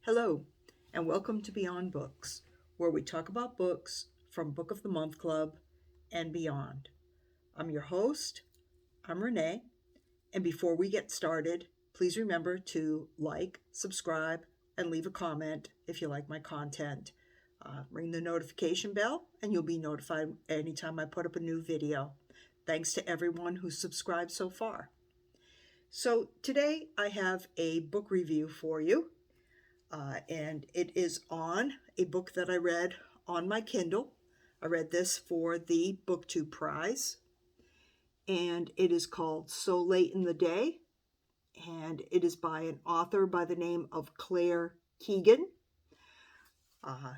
Hello, and welcome to Beyond Books, where we talk about books from Book of the Month Club and beyond. I'm your host, I'm Renee, and before we get started, please remember to like, subscribe, and leave a comment if you like my content. Ring the notification bell, and you'll be notified anytime I put up a new video. Thanks to everyone who's subscribed so far. So, today I have a book review for you and it is on a book that I read on my Kindle. I read this for the BookTube Prize, and it is called So Late in the Day, and it is by an author by the name of Claire Keegan.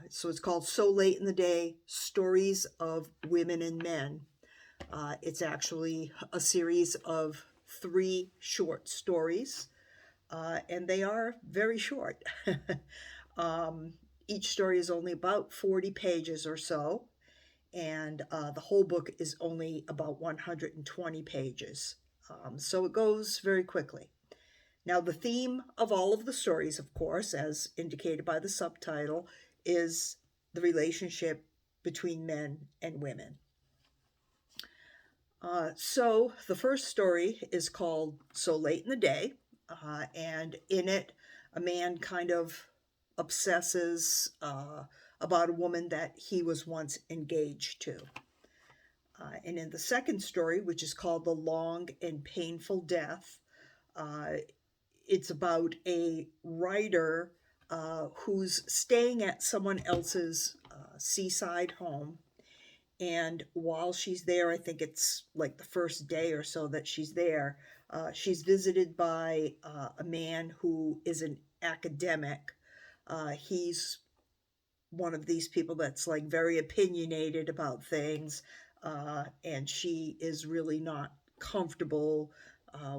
So it's called So Late in the Day, Stories of Women and Men. It's actually a series of 3 short stories, and they are very short. Each story is only about 40 pages or so, and the whole book is only about 120 pages. So it goes very quickly. Now, the theme of all of the stories, of course, as indicated by the subtitle, is the relationship between men and women. So the first story is called So Late in the Day, and in it, a man kind of obsesses about a woman that he was once engaged to. And in the second story, which is called The Long and Painful Death, it's about a writer who's staying at someone else's seaside home. And while she's there, I think it's like the first day or so that she's there, she's visited by a man who is an academic. He's one of these people that's like very opinionated about things, and she is really not comfortable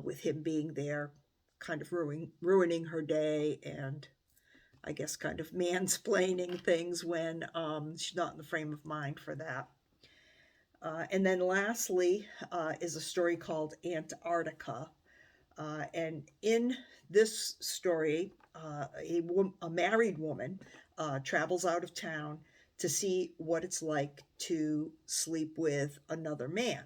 with him being there, kind of ruining her day, and I guess kind of mansplaining things when she's not in the frame of mind for that. And then lastly is a story called Antarctica. And in this story, a married woman travels out of town to see what it's like to sleep with another man.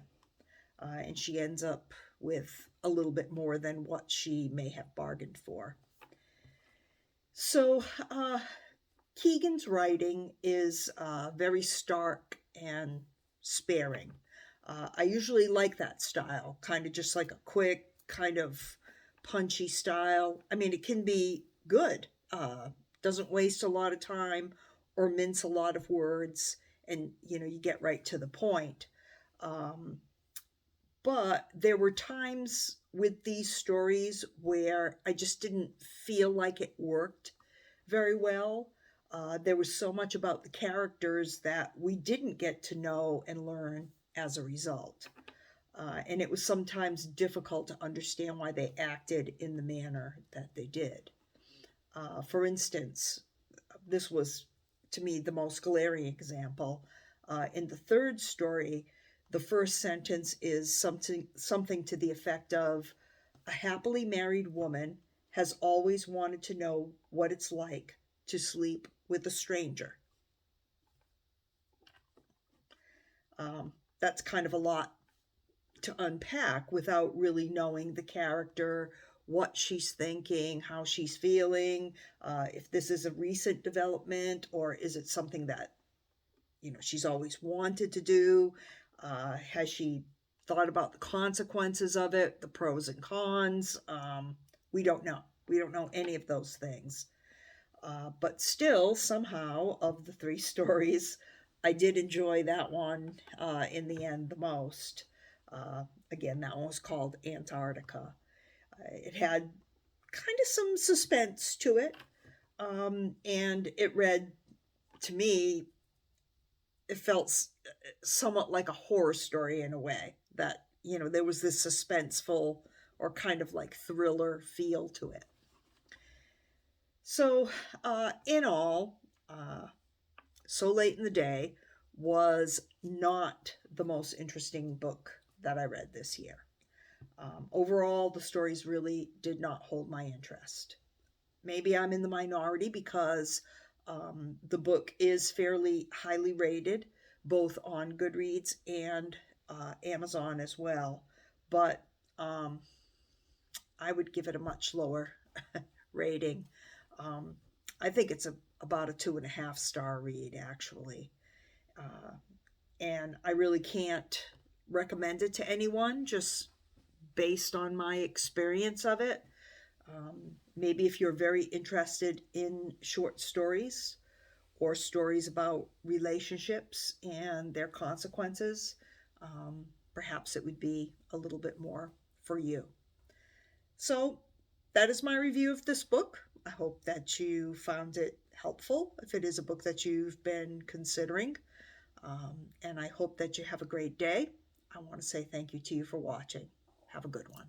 And she ends up with a little bit more than what she may have bargained for. So, Keegan's writing is very stark and sparing. I usually like that style, kind of just like a quick, kind of punchy style. I mean, it can be good, doesn't waste a lot of time or mince a lot of words, and you get right to the point. But there were times with these stories where I just didn't feel like it worked very well. There was so much about the characters that we didn't get to know and learn as a result. And it was sometimes difficult to understand why they acted in the manner that they did. For instance, this was to me the most glaring example. In the third story, the first sentence is something to the effect of, a happily married woman has always wanted to know what it's like to sleep with a stranger. That's kind of a lot to unpack without really knowing the character, what she's thinking, how she's feeling, if this is a recent development or is it something that she's always wanted to do. Has she thought about the consequences of it, the pros and cons? We don't know. We don't know any of those things. But still, somehow, of the 3 stories, I did enjoy that one in the end the most. Again, that one was called Antarctica. It had kind of some suspense to it, and it read, to me, it felt somewhat like a horror story in a way, that there was this suspenseful or kind of like thriller feel to it. So in all, So Late in the Day was not the most interesting book that I read this year. Overall, the stories really did not hold my interest. maybe I'm in the minority because the book is fairly highly rated, both on Goodreads and Amazon as well. But um, I would give it a much lower rating. Um, I think it's about a 2.5 star read, actually. Uh, and I really can't recommend it to anyone just based on my experience of it. Maybe if you're very interested in short stories or stories about relationships and their consequences, um, perhaps it would be a little bit more for you. So, that is my review of this book. I hope that you found it helpful if it is a book that you've been considering. And I hope that you have a great day. I want to say thank you to you for watching. Have a good one.